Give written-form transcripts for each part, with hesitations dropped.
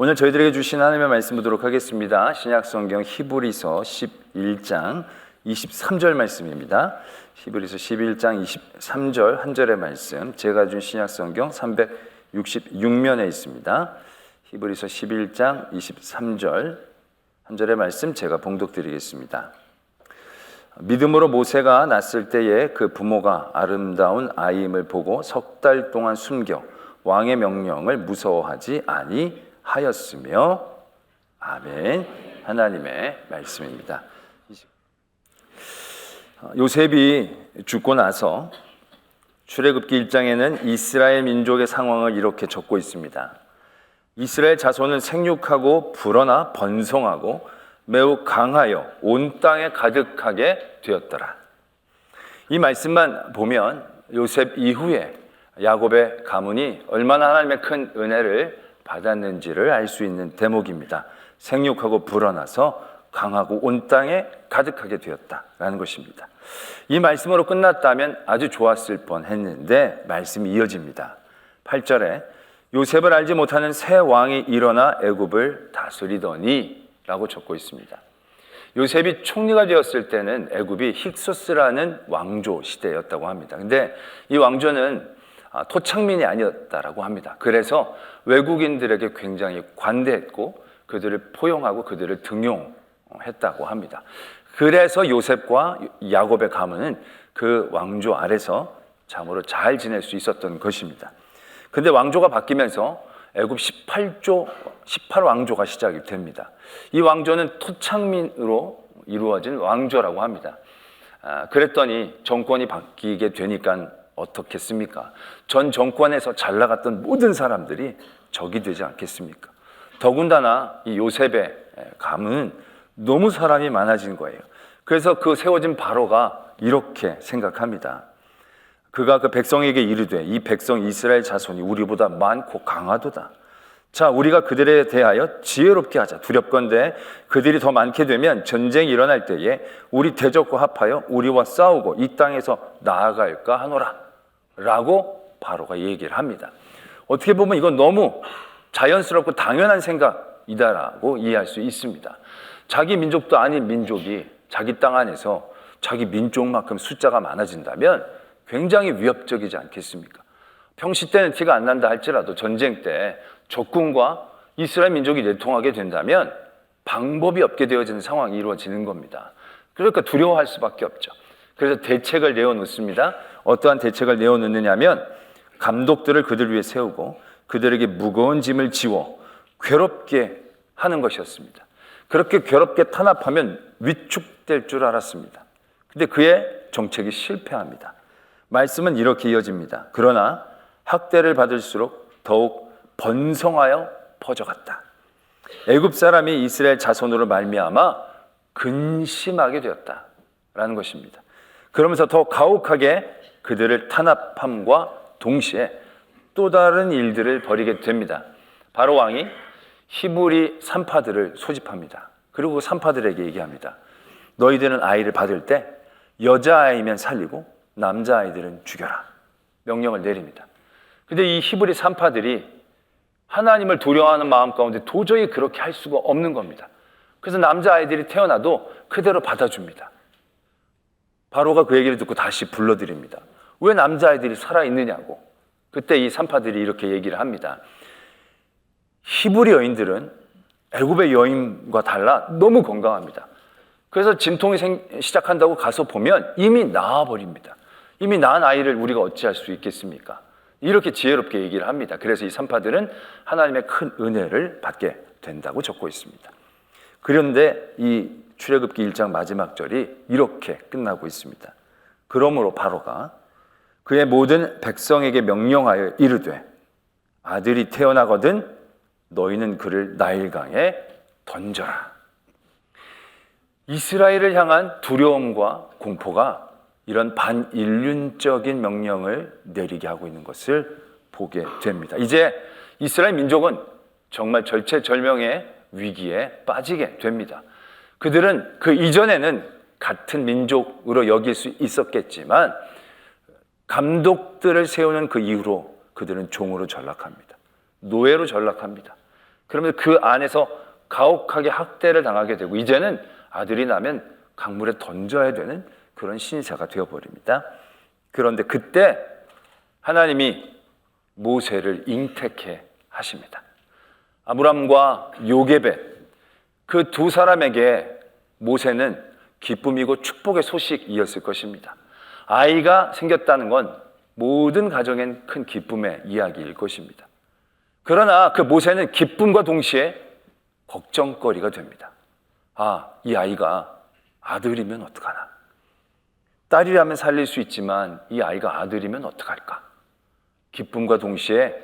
오늘 저희들에게 주신 하나님의 말씀 보도록 하겠습니다. 신약성경 히브리서 11장 23절 말씀입니다. 히브리서 11장 23절 한 절의 말씀, 제가 준 신약성경 366면에 있습니다. 히브리서 11장 23절 한 절의 말씀 제가 봉독드리겠습니다. 믿음으로 모세가 낳았을 때에 그 부모가 아름다운 아이임을 보고 석 달 동안 숨겨 왕의 명령을 무서워하지 아니하였으며. 아멘. 하나님의 말씀입니다. 요셉이 죽고 나서 출애굽기 1장에는 이스라엘 민족의 상황을 이렇게 적고 있습니다. 이스라엘 자손은 생육하고 불어나 번성하고 매우 강하여 온 땅에 가득하게 되었더라. 이 말씀만 보면 요셉 이후에 야곱의 가문이 얼마나 하나님의 큰 은혜를 받았는지를 알 수 있는 대목입니다. 생육하고 불어나서 강하고 온 땅에 가득하게 되었다라는 것입니다. 이 말씀으로 끝났다면 아주 좋았을 뻔했는데 말씀이 이어집니다. 8절에 요셉을 알지 못하는 새 왕이 일어나 애굽을 다스리더니 라고 적고 있습니다. 요셉이 총리가 되었을 때는 애굽이 힉소스라는 왕조 시대였다고 합니다. 근데 이 왕조는 토착민이 아니었다라고 합니다. 그래서 외국인들에게 굉장히 관대했고 그들을 포용하고 그들을 등용했다고 합니다. 그래서 요셉과 야곱의 가문은 그 왕조 아래서 참으로 잘 지낼 수 있었던 것입니다. 근데 왕조가 바뀌면서 애굽 18왕조가 시작이 됩니다. 이 왕조는 토착민으로 이루어진 왕조라고 합니다. 그랬더니 정권이 바뀌게 되니까 어떻겠습니까? 전 정권에서 잘 나갔던 모든 사람들이 적이 되지 않겠습니까? 더군다나 이 요셉의 가문은 너무 사람이 많아진 거예요. 그래서 그 세워진 바로가 이렇게 생각합니다. 그가 그 백성에게 이르되 이 백성 이스라엘 자손이 우리보다 많고 강하도다. 자, 우리가 그들에 대하여 지혜롭게 하자. 두렵건대 그들이 더 많게 되면 전쟁이 일어날 때에 우리 대적과 합하여 우리와 싸우고 이 땅에서 나아갈까 하노라 라고 바로가 얘기를 합니다. 어떻게 보면 이건 너무 자연스럽고 당연한 생각이다라고 이해할 수 있습니다. 자기 민족도 아닌 민족이 자기 땅 안에서 자기 민족만큼 숫자가 많아진다면 굉장히 위협적이지 않겠습니까? 평시 때는 티가 안 난다 할지라도 전쟁 때 적군과 이스라엘 민족이 내통하게 된다면 방법이 없게 되어지는 상황이 이루어지는 겁니다. 그러니까 두려워할 수밖에 없죠. 그래서 대책을 내어놓습니다. 어떠한 대책을 내어놓느냐면 감독들을 그들 위에 세우고 그들에게 무거운 짐을 지워 괴롭게 하는 것이었습니다. 그렇게 괴롭게 탄압하면 위축될 줄 알았습니다. 근데 그의 정책이 실패합니다. 말씀은 이렇게 이어집니다. 그러나 학대를 받을수록 더욱 번성하여 퍼져갔다. 애굽 사람이 이스라엘 자손으로 말미암아 근심하게 되었다라는 것입니다. 그러면서 더 가혹하게 그들을 탄압함과 동시에 또 다른 일들을 벌이게 됩니다. 바로 왕이 히브리 산파들을 소집합니다. 그리고 그 산파들에게 얘기합니다. 너희들은 아이를 받을 때 여자아이면 살리고 남자아이들은 죽여라. 명령을 내립니다. 근데 이 히브리 산파들이 하나님을 두려워하는 마음 가운데 도저히 그렇게 할 수가 없는 겁니다. 그래서 남자아이들이 태어나도 그대로 받아줍니다. 바로가 그 얘기를 듣고 다시 불러드립니다. 왜 남자아이들이 살아있느냐고. 그때 이 산파들이 이렇게 얘기를 합니다. 히브리 여인들은 애굽의 여인과 달라 너무 건강합니다. 그래서 진통이 시작한다고 가서 보면 이미 나아버립니다. 이미 낳은 아이를 우리가 어찌할 수 있겠습니까? 이렇게 지혜롭게 얘기를 합니다. 그래서 이 산파들은 하나님의 큰 은혜를 받게 된다고 적고 있습니다. 그런데 이 출애굽기 1장 마지막 절이 이렇게 끝나고 있습니다. 그러므로 바로가 그의 모든 백성에게 명령하여 이르되 아들이 태어나거든 너희는 그를 나일강에 던져라. 이스라엘을 향한 두려움과 공포가 이런 반인륜적인 명령을 내리게 하고 있는 것을 보게 됩니다. 이제 이스라엘 민족은 정말 절체절명의 위기에 빠지게 됩니다. 그들은 그 이전에는 같은 민족으로 여길 수 있었겠지만 감독들을 세우는 그 이후로 그들은 종으로 전락합니다. 노예로 전락합니다. 그러면 그 안에서 가혹하게 학대를 당하게 되고 이제는 아들이 나면 강물에 던져야 되는 그런 신세가 되어버립니다. 그런데 그때 하나님이 모세를 잉태케 하십니다. 아므람과 요게벳 그 두 사람에게 모세는 기쁨이고 축복의 소식이었을 것입니다. 아이가 생겼다는 건 모든 가정엔 큰 기쁨의 이야기일 것입니다. 그러나 그 모세는 기쁨과 동시에 걱정거리가 됩니다. 이 아이가 아들이면 어떡하나. 딸이라면 살릴 수 있지만 이 아이가 아들이면 어떡할까. 기쁨과 동시에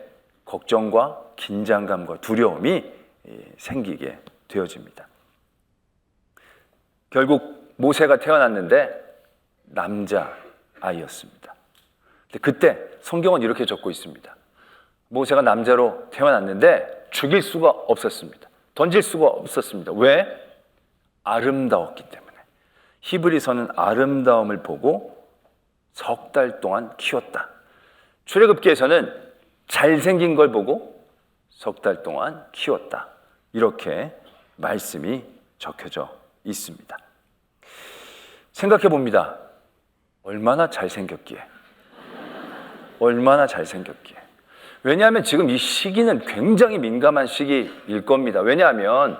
걱정과 긴장감과 두려움이 생기게 되어집니다. 결국 모세가 태어났는데 남자아이였습니다. 그때 성경은 이렇게 적고 있습니다. 모세가 남자로 태어났는데 죽일 수가 없었습니다. 던질 수가 없었습니다. 왜? 아름다웠기 때문에. 히브리서는 아름다움을 보고 석 달 동안 키웠다. 출애굽기에서는 잘생긴 걸 보고 석 달 동안 키웠다. 이렇게 말씀이 적혀져 있습니다. 생각해 봅니다. 얼마나 잘생겼기에. 얼마나 잘생겼기에. 왜냐하면 지금 이 시기는 굉장히 민감한 시기일 겁니다. 왜냐하면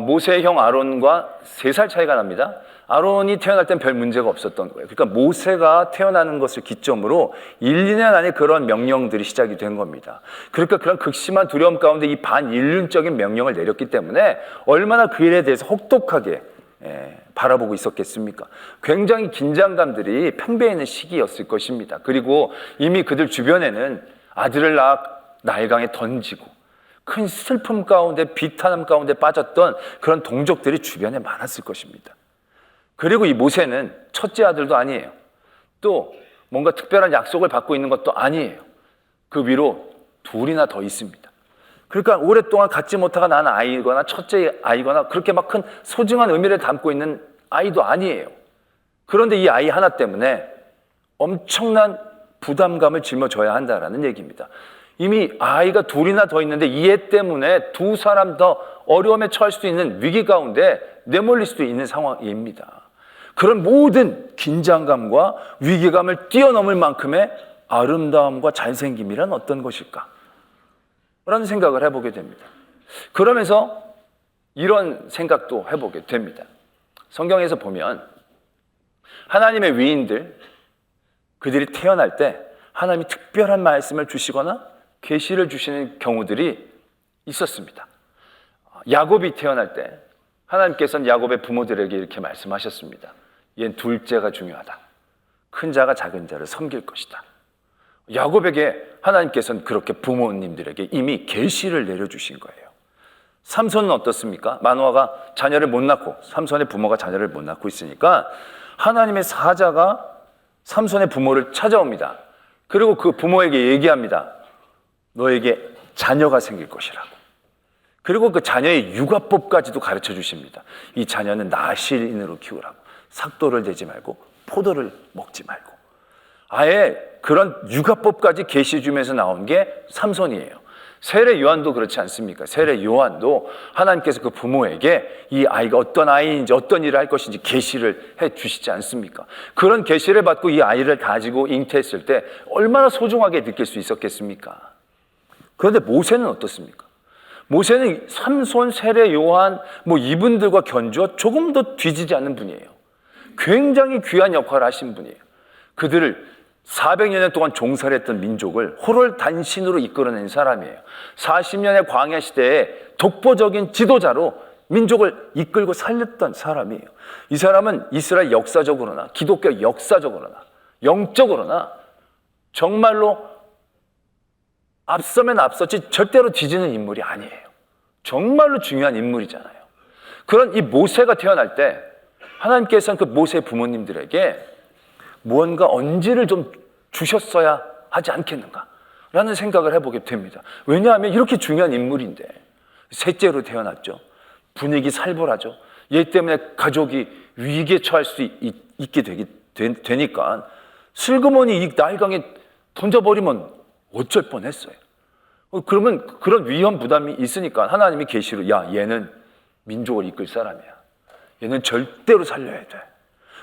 모세의 형 아론과 3살 차이가 납니다. 아론이 태어날 땐 별 문제가 없었던 거예요. 그러니까 모세가 태어나는 것을 기점으로 1, 2년 안에 그런 명령들이 시작이 된 겁니다. 그러니까 그런 극심한 두려움 가운데 이 반인륜적인 명령을 내렸기 때문에 얼마나 그 일에 대해서 혹독하게 바라보고 있었겠습니까? 굉장히 긴장감들이 팽배해 있는 시기였을 것입니다. 그리고 이미 그들 주변에는 아들을 낳아 나일강에 던지고 큰 슬픔 가운데 비탄함 가운데 빠졌던 그런 동족들이 주변에 많았을 것입니다. 그리고 이 모세는 첫째 아들도 아니에요. 또 뭔가 특별한 약속을 받고 있는 것도 아니에요. 그 위로 둘이나 더 있습니다. 그러니까 오랫동안 갖지 못하고 난 아이거나 첫째 아이거나 그렇게 막 큰 소중한 의미를 담고 있는 아이도 아니에요. 그런데 이 아이 하나 때문에 엄청난 부담감을 짊어져야 한다라는 얘기입니다. 이미 아이가 둘이나 더 있는데 이 애 때문에 두 사람 더 어려움에 처할 수도 있는 위기 가운데 내몰릴 수도 있는 상황입니다. 그런 모든 긴장감과 위기감을 뛰어넘을 만큼의 아름다움과 잘생김이란 어떤 것일까? 라는 생각을 해보게 됩니다. 그러면서 이런 생각도 해보게 됩니다. 성경에서 보면 하나님의 위인들, 그들이 태어날 때 하나님이 특별한 말씀을 주시거나 계시를 주시는 경우들이 있었습니다. 야곱이 태어날 때 하나님께서는 야곱의 부모들에게 이렇게 말씀하셨습니다. 얘는 둘째가 중요하다. 큰 자가 작은 자를 섬길 것이다. 야곱에게 하나님께서는 그렇게 부모님들에게 이미 계시를 내려주신 거예요. 삼손은 어떻습니까? 마노아가 자녀를 못 낳고 삼손의 부모가 자녀를 못 낳고 있으니까 하나님의 사자가 삼손의 부모를 찾아옵니다. 그리고 그 부모에게 얘기합니다. 너에게 자녀가 생길 것이라고. 그리고 그 자녀의 육아법까지도 가르쳐 주십니다. 이 자녀는 나실인으로 키우라고. 삭도를 대지 말고 포도를 먹지 말고. 아예 그런 육아법까지 계시 주면서 나온 게 삼손이에요. 세례 요한도 그렇지 않습니까? 세례 요한도 하나님께서 그 부모에게 이 아이가 어떤 아이인지 어떤 일을 할 것인지 계시를 해 주시지 않습니까? 그런 계시를 받고 이 아이를 가지고 잉태했을 때 얼마나 소중하게 느낄 수 있었겠습니까? 그런데 모세는 어떻습니까? 모세는 삼손, 세례 요한 이분들과 견주어 조금도 뒤지지 않는 분이에요. 굉장히 귀한 역할을 하신 분이에요. 그들을 400년 동안 종살했던 민족을 호롤단신으로 이끌어낸 사람이에요. 40년의 광야 시대에 독보적인 지도자로 민족을 이끌고 살렸던 사람이에요. 이 사람은 이스라엘 역사적으로나 기독교 역사적으로나 영적으로나 정말로 앞서면 앞섰지 절대로 뒤지는 인물이 아니에요. 정말로 중요한 인물이잖아요. 그런 이 모세가 태어날 때 하나님께서는 그 모세 부모님들에게 무언가 언지를 좀 주셨어야 하지 않겠는가 라는 생각을 해보게 됩니다. 왜냐하면 이렇게 중요한 인물인데 셋째로 태어났죠. 분위기 살벌하죠. 얘 때문에 가족이 위기에 처할 수 있게 되니까 슬그머니 이 나일강에 던져버리면 어쩔 뻔했어요. 그러면 그런 위험 부담이 있으니까 하나님이 계시로 야, 얘는 민족을 이끌 사람이야. 얘는 절대로 살려야 돼.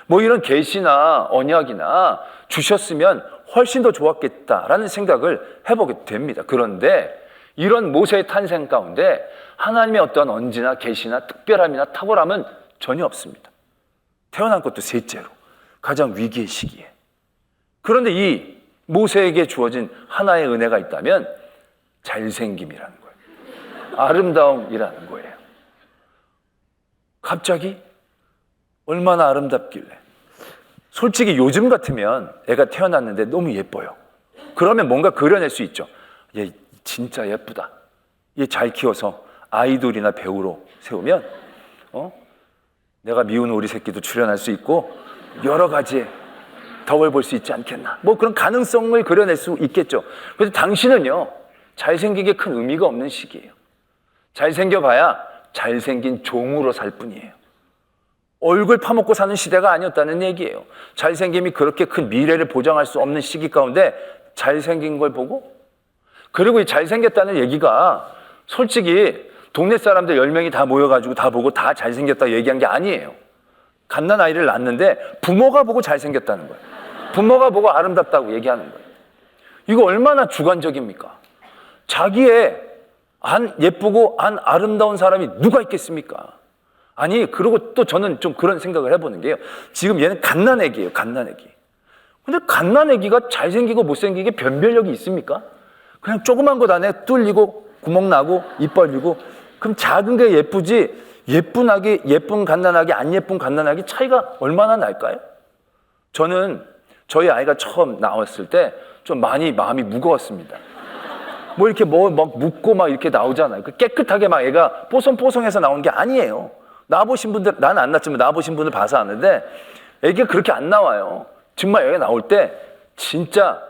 뭐 이런 계시나 언약이나 주셨으면 훨씬 더 좋았겠다라는 생각을 해보게 됩니다. 그런데 이런 모세의 탄생 가운데 하나님의 어떠한 언지나 계시나 특별함이나 탁월함은 전혀 없습니다. 태어난 것도 셋째로 가장 위기의 시기에. 그런데 이 모세에게 주어진 하나의 은혜가 있다면 잘생김이라는 거예요. 아름다움이라는 거예요. 갑자기 얼마나 아름답길래. 솔직히 요즘 같으면 애가 태어났는데 너무 예뻐요. 그러면 뭔가 그려낼 수 있죠. 얘 진짜 예쁘다. 얘 잘 키워서 아이돌이나 배우로 세우면 내가 미운 오리 새끼도 출연할 수 있고 여러 가지의 덕을 볼 수 있지 않겠나. 뭐 그런 가능성을 그려낼 수 있겠죠. 그래서 당신은요, 잘생기게 큰 의미가 없는 시기예요. 잘생겨봐야 잘생긴 종으로 살 뿐이에요. 얼굴 파먹고 사는 시대가 아니었다는 얘기예요. 잘생김이 그렇게 큰 미래를 보장할 수 없는 시기 가운데 잘생긴 걸 보고, 그리고 이 잘생겼다는 얘기가 솔직히 동네 사람들 10명이 다 모여가지고 다 보고 다 잘생겼다고 얘기한 게 아니에요. 갓난아이를 낳았는데 부모가 보고 잘생겼다는 거예요. 부모가 보고 아름답다고 얘기하는 거예요. 이거 얼마나 주관적입니까? 자기의 안 예쁘고 안 아름다운 사람이 누가 있겠습니까? 아니, 그리고 또 저는 좀 그런 생각을 해보는 게요. 지금 얘는 갓난애기예요, 갓난애기. 근데 갓난애기가 잘생기고 못생기게 변별력이 있습니까? 그냥 조그만 것 안에 뚫리고 구멍 나고 입 벌리고, 그럼 작은 게 예쁘지 예쁜 아기, 예쁜 갓난아기, 안 예쁜 갓난아기 차이가 얼마나 날까요? 저는 저희 아이가 처음 나왔을 때 좀 많이 마음이 무거웠습니다. 뭐 이렇게 뭐 막 묻고 막 이렇게 나오잖아요. 깨끗하게 막 애가 뽀송뽀송해서 나온 게 아니에요. 나와보신 분들, 나는 안 낳았지만 나와보신 분들 봐서 아는데 애기가 그렇게 안 나와요. 정말 애가 나올 때 진짜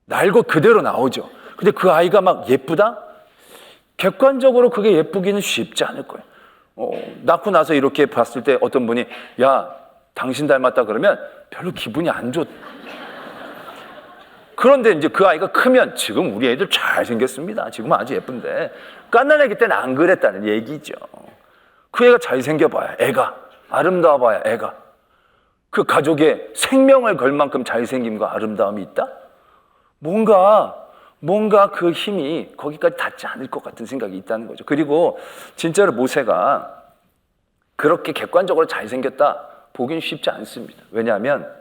날 것 그대로 나오죠. 근데 그 아이가 막 예쁘다? 객관적으로 그게 예쁘기는 쉽지 않을 거예요. 낳고 나서 이렇게 봤을 때 어떤 분이 야, 당신 닮았다 그러면 별로 기분이 안 좋. 그런데 이제 그 아이가 크면 지금 우리 애들 잘생겼습니다. 지금 아주 예쁜데 갓난아기 때는 안 그랬다는 얘기죠. 그 애가 잘생겨봐야 애가 아름다워봐야 애가 그 가족의 생명을 걸 만큼 잘생김과 아름다움이 있다? 뭔가 그 힘이 거기까지 닿지 않을 것 같은 생각이 있다는 거죠. 그리고 진짜로 모세가 그렇게 객관적으로 잘생겼다 보긴 쉽지 않습니다. 왜냐하면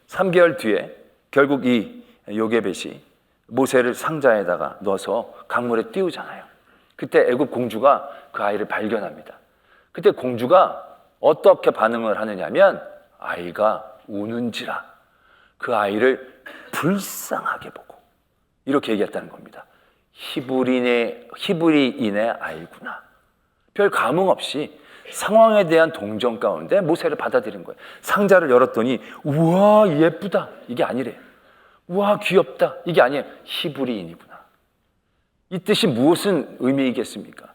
3개월 뒤에 결국 이 요게벳이 모세를 상자에다가 넣어서 강물에 띄우잖아요. 그때 애굽 공주가 그 아이를 발견합니다. 그때 공주가 어떻게 반응을 하느냐면 아이가 우는지라 그 아이를 불쌍하게 보고 이렇게 얘기했다는 겁니다. 히브리인의 아이구나. 별 감흥 없이 상황에 대한 동정 가운데 모세를 받아들인 거예요. 상자를 열었더니 우와 예쁘다 이게 아니래요. 우와 귀엽다 이게 아니에요. 히브리인이구나. 이 뜻이 무엇은 의미이겠습니까?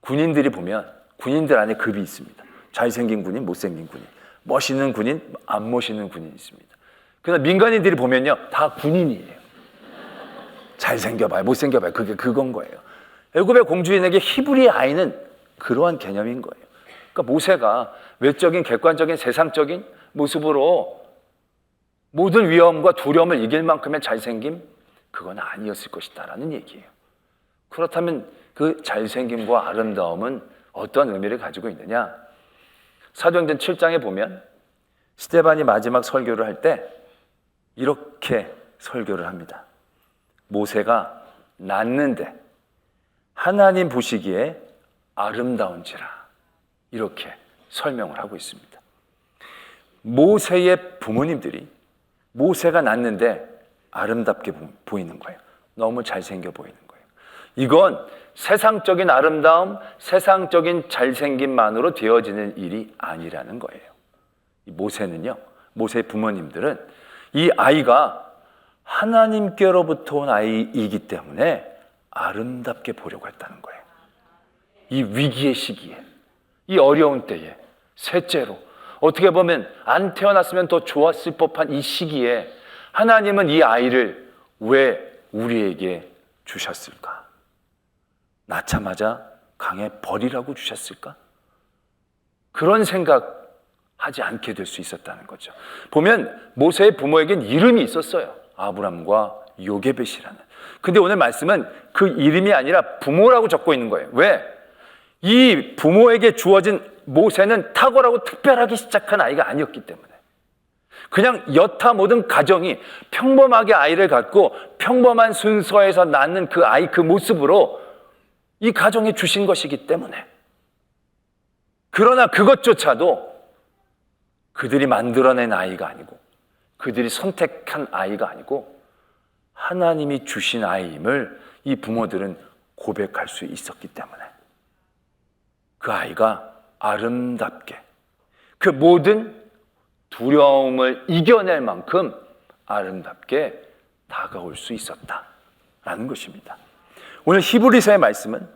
군인들이 보면 군인들 안에 급이 있습니다. 잘생긴 군인, 못생긴 군인, 멋있는 군인, 안 멋있는 군인이 있습니다. 그러나 민간인들이 보면요 다 군인이에요. 잘생겨봐요, 못생겨봐요. 그게 그건 거예요. 애굽의 공주인에게 히브리의 아이는 그러한 개념인 거예요. 그러니까 모세가 외적인, 객관적인, 세상적인 모습으로 모든 위험과 두려움을 이길 만큼의 잘생김, 그건 아니었을 것이다라는 얘기예요. 그렇다면 그 잘생김과 아름다움은 어떤 의미를 가지고 있느냐? 사도행전 7장에 보면 스데반이 마지막 설교를 할 때 이렇게 설교를 합니다. 모세가 낳는데 하나님 보시기에 아름다운지라 이렇게 설명을 하고 있습니다. 모세의 부모님들이 모세가 낳는데 아름답게 보이는 거예요. 너무 잘생겨 보이는 거예요. 이건 세상적인 아름다움, 세상적인 잘생김만으로 되어지는 일이 아니라는 거예요. 모세는요, 모세의 부모님들은 이 아이가 하나님께로부터 온 아이이기 때문에 아름답게 보려고 했다는 거예요. 이 위기의 시기에, 이 어려운 때에, 셋째로 어떻게 보면 안 태어났으면 더 좋았을 법한 이 시기에 하나님은 이 아이를 왜 우리에게 주셨을까? 낳자마자 강에 버리라고 주셨을까? 그런 생각하지 않게 될 수 있었다는 거죠. 보면 모세의 부모에겐 이름이 있었어요. 아브람과 요게벳이라는. 근데 오늘 말씀은 그 이름이 아니라 부모라고 적고 있는 거예요. 왜? 이 부모에게 주어진 모세는 탁월하고 특별하게 시작한 아이가 아니었기 때문에, 그냥 여타 모든 가정이 평범하게 아이를 갖고 평범한 순서에서 낳는 그 아이, 그 모습으로 이 가정에 주신 것이기 때문에, 그러나 그것조차도 그들이 만들어낸 아이가 아니고 그들이 선택한 아이가 아니고 하나님이 주신 아이임을 이 부모들은 고백할 수 있었기 때문에 그 아이가 아름답게, 그 모든 두려움을 이겨낼 만큼 아름답게 다가올 수 있었다라는 것입니다. 오늘 히브리서의 말씀은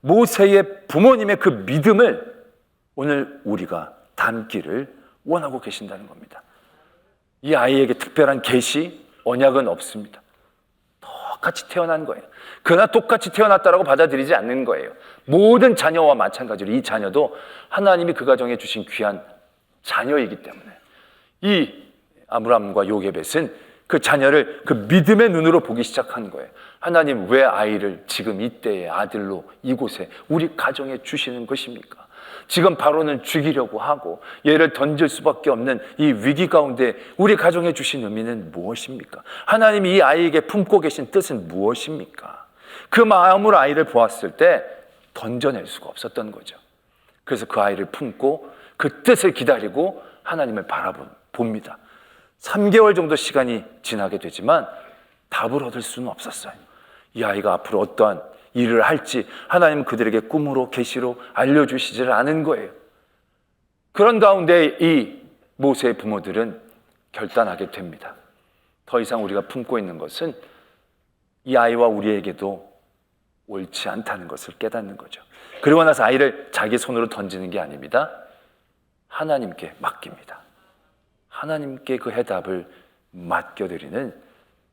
모세의 부모님의 그 믿음을 오늘 우리가 담기를 원하고 계신다는 겁니다. 이 아이에게 특별한 계시, 언약은 없습니다. 똑같이 태어난 거예요. 그러나 똑같이 태어났다라고 받아들이지 않는 거예요. 모든 자녀와 마찬가지로 이 자녀도 하나님이 그 가정에 주신 귀한 자녀이기 때문에 이 아브람과 요게벳은 그 자녀를 그 믿음의 눈으로 보기 시작한 거예요. 하나님, 왜 아이를 지금 이때의 아들로 이곳에 우리 가정에 주시는 것입니까? 지금 바로는 죽이려고 하고 얘를 던질 수밖에 없는 이 위기 가운데 우리 가정에 주신 의미는 무엇입니까? 하나님이 이 아이에게 품고 계신 뜻은 무엇입니까? 그 마음으로 아이를 보았을 때 던져낼 수가 없었던 거죠. 그래서 그 아이를 품고 그 뜻을 기다리고 하나님을 바라봅니다. 3개월 정도 시간이 지나게 되지만 답을 얻을 수는 없었어요. 이 아이가 앞으로 어떠한 일을 할지 하나님은 그들에게 꿈으로 계시로 알려주시지를 않은 거예요. 그런 가운데 이 모세의 부모들은 결단하게 됩니다. 더 이상 우리가 품고 있는 것은 이 아이와 우리에게도 옳지 않다는 것을 깨닫는 거죠. 그리고 나서 아이를 자기 손으로 던지는 게 아닙니다. 하나님께 맡깁니다. 하나님께 그 해답을 맡겨드리는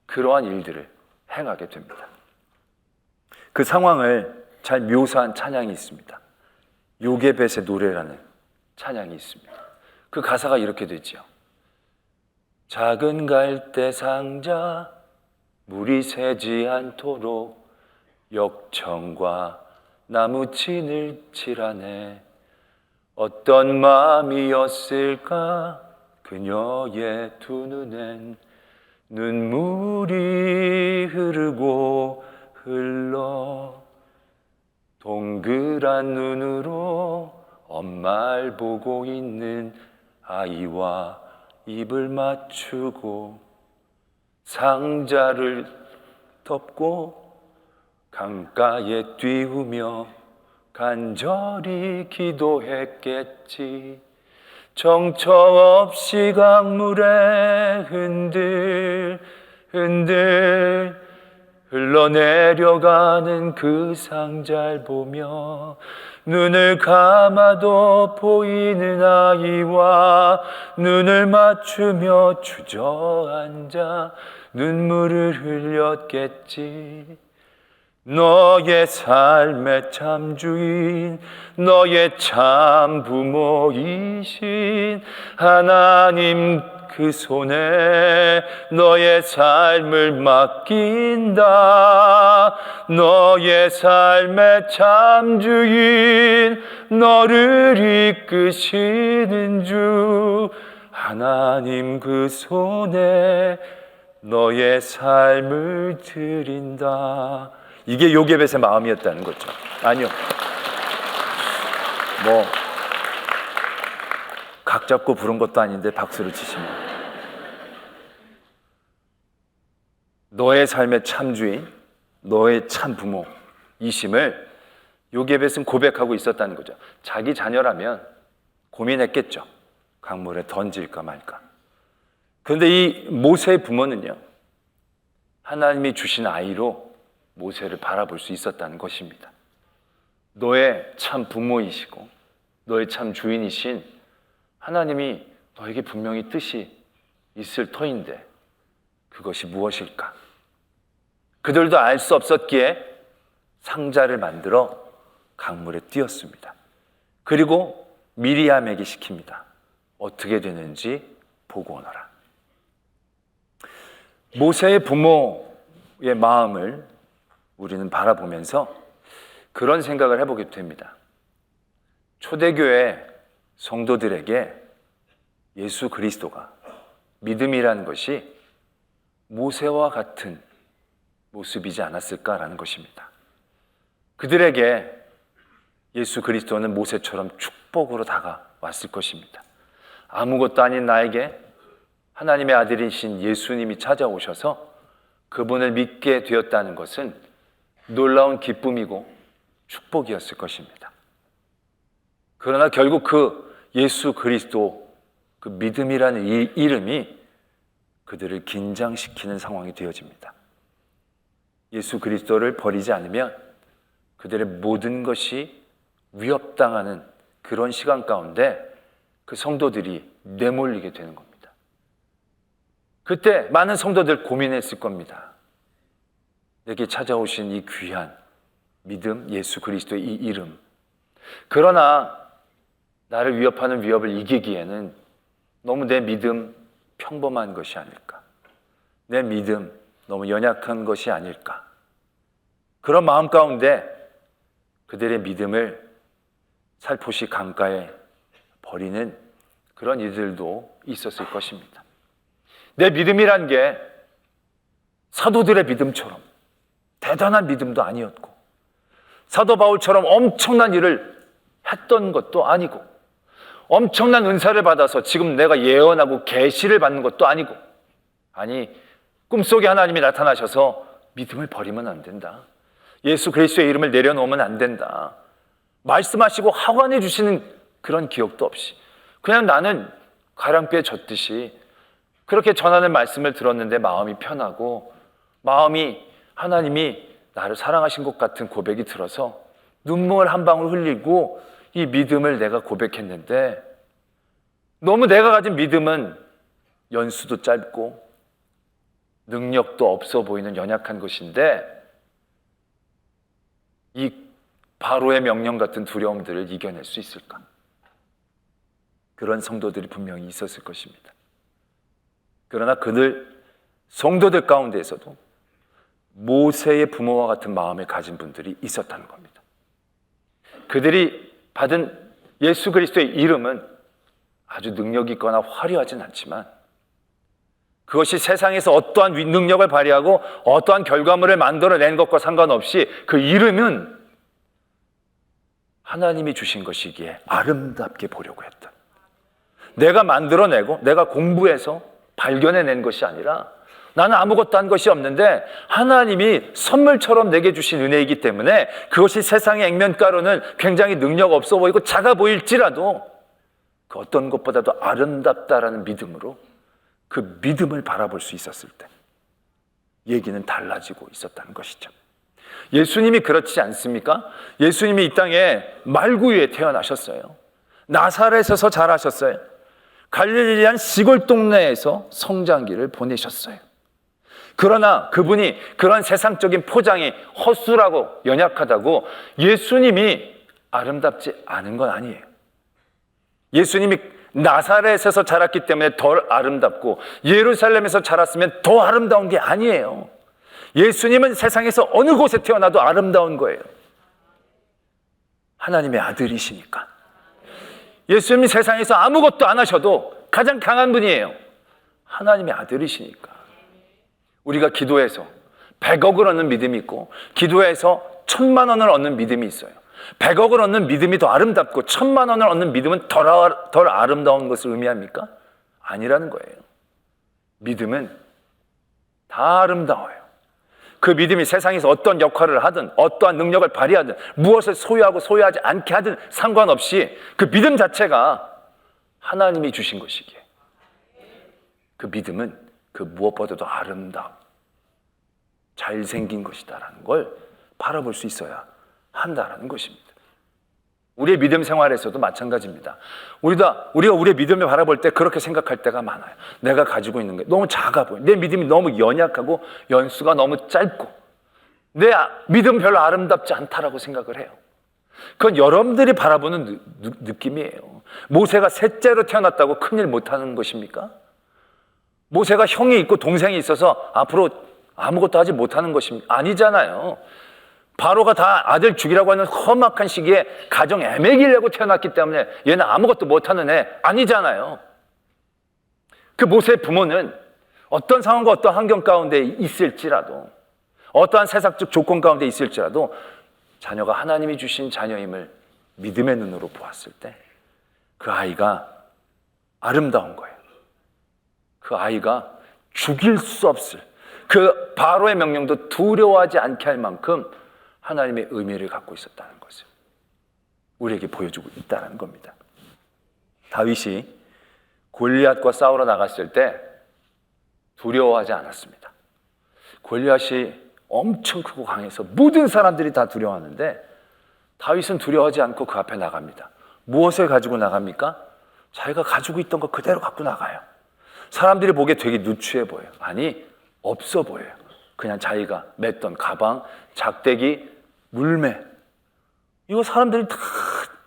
그러한 일들을 행하게 됩니다. 그 상황을 잘 묘사한 찬양이 있습니다. 요게벳의 노래라는 찬양이 있습니다. 그 가사가 이렇게 되죠. 작은 갈대 상자 물이 새지 않도록 역청과 나무 진을 칠하네. 어떤 마음이었을까 그녀의 두 눈엔 눈물이 흐르고 흘러 동그란 눈으로 엄마를 보고 있는 아이와 입을 맞추고 상자를 덮고 강가에 띄우며 간절히 기도했겠지. 정처 없이 강물에 흔들 흘러내려가는 그 상자를 보며 눈을 감아도 보이는 아이와 눈을 맞추며 주저앉아 눈물을 흘렸겠지. 너의 삶의 참 주인, 너의 참 부모이신 하나님 그 손에 너의 삶을 맡긴다. 너의 삶의 참 주인, 너를 이끄시는 주 하나님 그 손에 너의 삶을 드린다. 이게 요게벳의 마음이었다는 거죠. 아니요, 각 잡고 부른 것도 아닌데 박수를 치시면, 너의 삶의 참주인, 너의 참 부모이심을 요게벳은 고백하고 있었다는 거죠. 자기 자녀라면 고민했겠죠. 강물에 던질까 말까. 그런데 이 모세의 부모는요, 하나님이 주신 아이로 모세를 바라볼 수 있었다는 것입니다. 너의 참 부모이시고 너의 참 주인이신 하나님이 너에게 분명히 뜻이 있을 터인데 그것이 무엇일까? 그들도 알 수 없었기에 상자를 만들어 강물에 띄었습니다. 그리고 미리암에게 시킵니다. 어떻게 되는지 보고 오너라. 모세의 부모의 마음을 우리는 바라보면서 그런 생각을 해보게 됩니다. 초대교회 성도들에게 예수 그리스도가, 믿음이라는 것이 모세와 같은 모습이지 않았을까라는 것입니다. 그들에게 예수 그리스도는 모세처럼 축복으로 다가왔을 것입니다. 아무것도 아닌 나에게 하나님의 아들이신 예수님이 찾아오셔서 그분을 믿게 되었다는 것은 놀라운 기쁨이고 축복이었을 것입니다. 그러나 결국 그 예수 그리스도, 그 믿음이라는 이 이름이 그들을 긴장시키는 상황이 되어집니다. 예수 그리스도를 버리지 않으면 그들의 모든 것이 위협당하는 그런 시간 가운데 그 성도들이 내몰리게 되는 겁니다. 그때 많은 성도들 고민했을 겁니다. 내게 찾아오신 이 귀한 믿음, 예수 그리스도의 이 이름. 그러나 나를 위협하는 위협을 이기기에는 너무 내 믿음 평범한 것이 아닐까? 내 믿음 너무 연약한 것이 아닐까? 그런 마음 가운데 그들의 믿음을 살포시 강가에 버리는 그런 이들도 있었을 것입니다. 내 믿음이란 게 사도들의 믿음처럼 대단한 믿음도 아니었고, 사도 바울처럼 엄청난 일을 했던 것도 아니고, 엄청난 은사를 받아서 지금 내가 예언하고 계시를 받는 것도 아니고, 아니 꿈속에 하나님이 나타나셔서 믿음을 버리면 안 된다, 예수 그리스도의 이름을 내려놓으면 안 된다 말씀하시고 하관해 주시는 그런 기억도 없이 그냥 나는 가랑비에 젖듯이 그렇게 전하는 말씀을 들었는데 마음이 편하고, 마음이 하나님이 나를 사랑하신 것 같은 고백이 들어서 눈물 한 방울 흘리고 이 믿음을 내가 고백했는데, 너무 내가 가진 믿음은 연수도 짧고 능력도 없어 보이는 연약한 것인데, 이 바로의 명령 같은 두려움들을 이겨낼 수 있을까? 그런 성도들이 분명히 있었을 것입니다. 그러나 그들 성도들 가운데에서도 모세의 부모와 같은 마음을 가진 분들이 있었다는 겁니다. 그들이 받은 예수 그리스도의 이름은 아주 능력 있거나 화려하진 않지만, 그것이 세상에서 어떠한 능력을 발휘하고 어떠한 결과물을 만들어낸 것과 상관없이 그 이름은 하나님이 주신 것이기에 아름답게 보려고 했던, 내가 만들어내고 내가 공부해서 발견해낸 것이 아니라 나는 아무것도 한 것이 없는데 하나님이 선물처럼 내게 주신 은혜이기 때문에 그것이 세상의 액면가로는 굉장히 능력 없어 보이고 작아 보일지라도 그 어떤 것보다도 아름답다라는 믿음으로 그 믿음을 바라볼 수 있었을 때 얘기는 달라지고 있었다는 것이죠. 예수님이 그렇지 않습니까? 예수님이 이 땅에 말구유에 태어나셨어요. 나사렛에서 자라셨어요. 갈릴리한 시골 동네에서 성장기를 보내셨어요. 그러나 그분이 그런 세상적인 포장이 허술하고 연약하다고 예수님이 아름답지 않은 건 아니에요. 예수님이 나사렛에서 자랐기 때문에 덜 아름답고 예루살렘에서 자랐으면 더 아름다운 게 아니에요. 예수님은 세상에서 어느 곳에 태어나도 아름다운 거예요. 하나님의 아들이시니까. 예수님이 세상에서 아무것도 안 하셔도 가장 강한 분이에요. 하나님의 아들이시니까. 우리가 기도해서 100억을 얻는 믿음이 있고 기도해서 1000만 원을 얻는 믿음이 있어요. 100억을 얻는 믿음이 더 아름답고 1000만 원을 얻는 믿음은 덜 아름다운 것을 의미합니까? 아니라는 거예요. 믿음은 다 아름다워요. 그 믿음이 세상에서 어떤 역할을 하든 어떠한 능력을 발휘하든 무엇을 소유하고 소유하지 않게 하든 상관없이 그 믿음 자체가 하나님이 주신 것이기에 그 믿음은 그 무엇보다도 아름다움, 잘생긴 것이다라는 걸 바라볼 수 있어야 한다라는 것입니다. 우리의 믿음 생활에서도 마찬가지입니다. 우리가 우리의 믿음을 바라볼 때 그렇게 생각할 때가 많아요. 내가 가지고 있는 게 너무 작아 보여. 내 믿음이 너무 연약하고 연수가 너무 짧고 내 믿음 별로 아름답지 않다라고 생각을 해요. 그건 여러분들이 바라보는 느낌이에요. 모세가 셋째로 태어났다고 큰일 못하는 것입니까? 모세가 형이 있고 동생이 있어서 앞으로 아무것도 하지 못하는 것입니까? 아니잖아요. 바로가 다 아들 죽이라고 하는 험악한 시기에 가정 애매기를 내고 태어났기 때문에 얘는 아무것도 못하는 애 아니잖아요. 그 모세의 부모는 어떤 상황과 어떤 환경 가운데 있을지라도, 어떠한 세상적 조건 가운데 있을지라도 자녀가 하나님이 주신 자녀임을 믿음의 눈으로 보았을 때 그 아이가 아름다운 거예요. 그 아이가 죽일 수 없을, 그 바로의 명령도 두려워하지 않게 할 만큼 하나님의 의미를 갖고 있었다는 것을 우리에게 보여주고 있다는 겁니다. 다윗이 골리앗과 싸우러 나갔을 때 두려워하지 않았습니다. 골리앗이 엄청 크고 강해서 모든 사람들이 다 두려워하는데 다윗은 두려워하지 않고 그 앞에 나갑니다. 무엇을 가지고 나갑니까? 자기가 가지고 있던 거 그대로 갖고 나가요. 사람들이 보기에 되게 누추해 보여요. 아니, 없어 보여요. 그냥 자기가 맸던 가방, 작대기, 물매, 이거 사람들이 다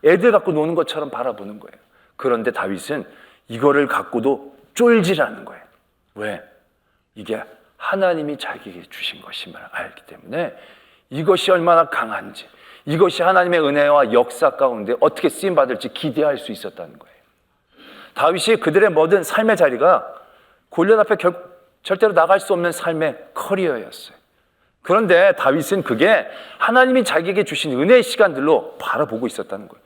애들 갖고 노는 것처럼 바라보는 거예요. 그런데 다윗은 이거를 갖고도 쫄질 않는 거예요. 왜? 이게 하나님이 자기에게 주신 것임을 알기 때문에 이것이 얼마나 강한지, 이것이 하나님의 은혜와 역사 가운데 어떻게 쓰임받을지 기대할 수 있었다는 거예요. 다윗이 그들의 모든 삶의 자리가 골리앗 앞에 절대로 나갈 수 없는 삶의 커리어였어요. 그런데 다윗은 그게 하나님이 자기에게 주신 은혜의 시간들로 바라보고 있었다는 거예요.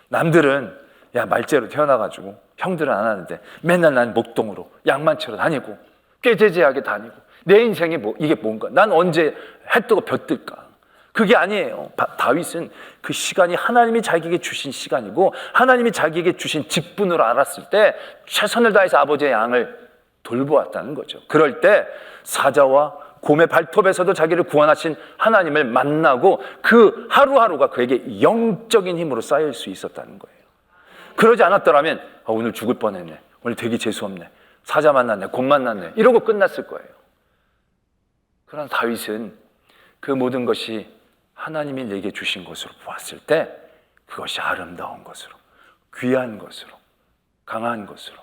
남들은 야, 말째로 태어나가지고 형들은 안 하는데 맨날 난 목동으로 양만 채로 다니고 꾀죄죄하게 다니고 내 인생이 이게 뭔가, 난 언제 해 뜨고 벼 뜰까? 그게 아니에요. 다윗은 그 시간이 하나님이 자기에게 주신 시간이고 하나님이 자기에게 주신 직분으로 알았을 때 최선을 다해서 아버지의 양을 돌보았다는 거죠. 그럴 때 사자와 곰의 발톱에서도 자기를 구원하신 하나님을 만나고 그 하루하루가 그에게 영적인 힘으로 쌓일 수 있었다는 거예요. 그러지 않았더라면 오늘 죽을 뻔했네, 오늘 되게 재수없네, 사자 만났네, 곰 만났네, 이러고 끝났을 거예요. 그러나 다윗은 그 모든 것이 하나님이 내게 주신 것으로 보았을 때 그것이 아름다운 것으로, 귀한 것으로, 강한 것으로,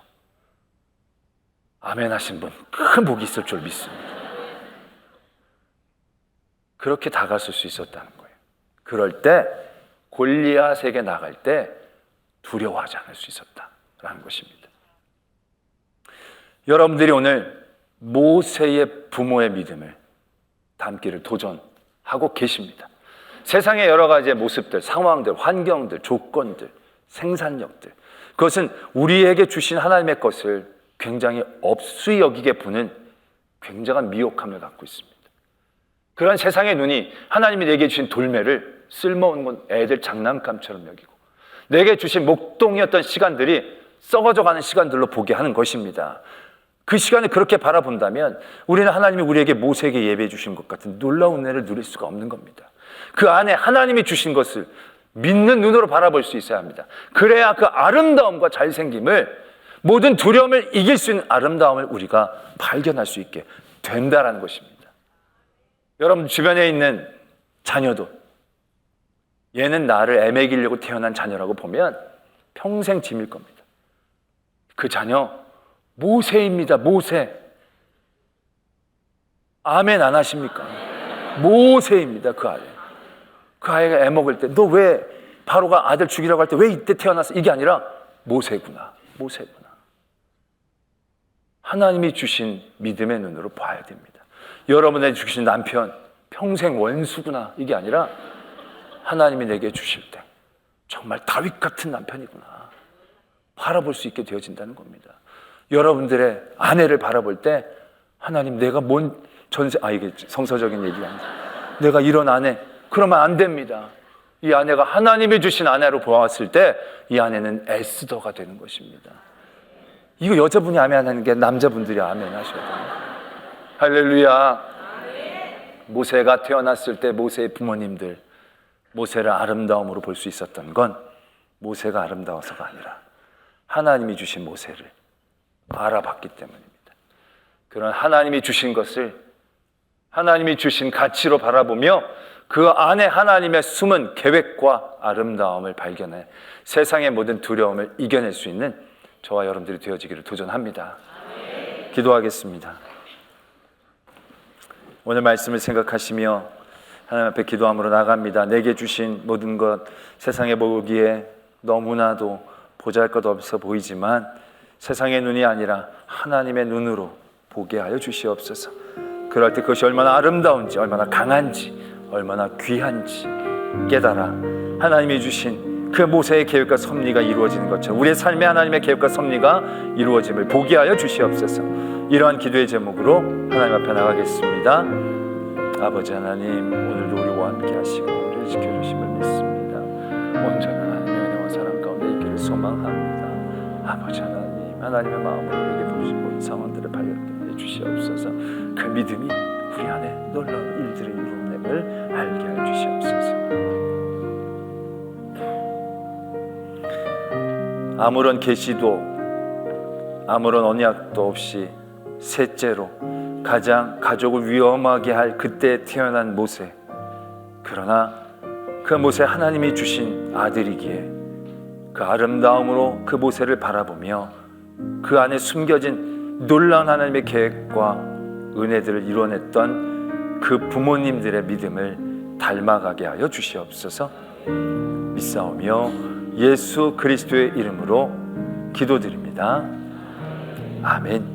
아멘 하신 분 큰 복이 있을 줄 믿습니다. 그렇게 다가설 수 있었다는 거예요. 그럴 때 골리앗에게 나갈 때 두려워하지 않을 수 있었다라는 것입니다. 여러분들이 오늘 모세의 부모의 믿음을 담기를 도전하고 계십니다. 세상의 여러 가지의 모습들, 상황들, 환경들, 조건들, 생산력들, 그것은 우리에게 주신 하나님의 것을 굉장히 업수히 여기게 보는 굉장한 미혹함을 갖고 있습니다. 그런 세상의 눈이 하나님이 내게 주신 돌매를 쓸모없는 건 애들 장난감처럼 여기고 내게 주신 목동이었던 시간들이 썩어져가는 시간들로 보게 하는 것입니다. 그 시간을 그렇게 바라본다면 우리는 하나님이 우리에게 모세에게 예배해 주신 것 같은 놀라운 은혜를 누릴 수가 없는 겁니다. 그 안에 하나님이 주신 것을 믿는 눈으로 바라볼 수 있어야 합니다. 그래야 그 아름다움과 잘생김을, 모든 두려움을 이길 수 있는 아름다움을 우리가 발견할 수 있게 된다라는 것입니다. 여러분 주변에 있는 자녀도 얘는 나를 애매기려고 태어난 자녀라고 보면 평생 짐일 겁니다. 그 자녀 모세입니다. 모세. 아멘 안 하십니까? 모세입니다. 그 아이. 그 아이가 애 먹을 때 너 왜 바로가 아들 죽이라고 할 때 왜 이때 태어났어? 이게 아니라 모세구나. 모세구나. 하나님이 주신 믿음의 눈으로 봐야 됩니다. 여러분에게 주신 남편 평생 원수구나. 이게 아니라 하나님이 내게 주실 때 정말 다윗 같은 남편이구나. 바라볼 수 있게 되어진다는 겁니다. 여러분들의 아내를 바라볼 때 하나님 내가 뭔 전세, 이게 성서적인 얘기가 아니라 내가 이런 아내, 그러면 안 됩니다. 이 아내가 하나님이 주신 아내로 보았을 때 이 아내는 에스더가 되는 것입니다. 이거 여자분이 아멘 하는 게 남자분들이 아멘 하셔야 돼요. 할렐루야. 모세가 태어났을 때 모세의 부모님들 모세를 아름다움으로 볼 수 있었던 건 모세가 아름다워서가 아니라 하나님이 주신 모세를 알아봤기 때문입니다. 그런 하나님이 주신 것을 하나님이 주신 가치로 바라보며 그 안에 하나님의 숨은 계획과 아름다움을 발견해 세상의 모든 두려움을 이겨낼 수 있는 저와 여러분들이 되어지기를 도전합니다. 기도하겠습니다. 오늘 말씀을 생각하시며 하나님 앞에 기도함으로 나갑니다. 내게 주신 모든 것 세상에 보기에 너무나도 보잘것없어 보이지만 세상의 눈이 아니라 하나님의 눈으로 보게 하여 주시옵소서. 그럴 때 그것이 얼마나 아름다운지, 얼마나 강한지, 얼마나 귀한지 깨달아 하나님이 주신 그 모세의 계획과 섭리가 이루어지는 것처럼 우리의 삶에 하나님의 계획과 섭리가 이루어짐을 보게 하여 주시옵소서. 이러한 기도의 제목으로 하나님 앞에 나가겠습니다. 아버지 하나님, 오늘도 우리와 함께 하시고 우리를 지켜주심을 믿습니다. 온전한 하나님의 은혜와 사랑 가운데 있기를 소망합니다. 아버지 하나님, 하나님의 마음으로 우리에게 보시고 이 상황들을 발견해 주시옵소서. 그 믿음이 우리 안에 놀라운 일들을 이루어냄을 알게 해 주시옵소서. 아무런 계시도 아무런 언약도 없이 셋째로 가장 가족을 위험하게 할 그때 태어난 모세. 그러나 그 모세 하나님이 주신 아들이기에 그 아름다움으로 그 모세를 바라보며 그 안에 숨겨진 놀라운 하나님의 계획과 은혜들을 이뤄냈던 그 부모님들의 믿음을 닮아가게 하여 주시옵소서. 믿사오며 예수 그리스도의 이름으로 기도드립니다. 아멘.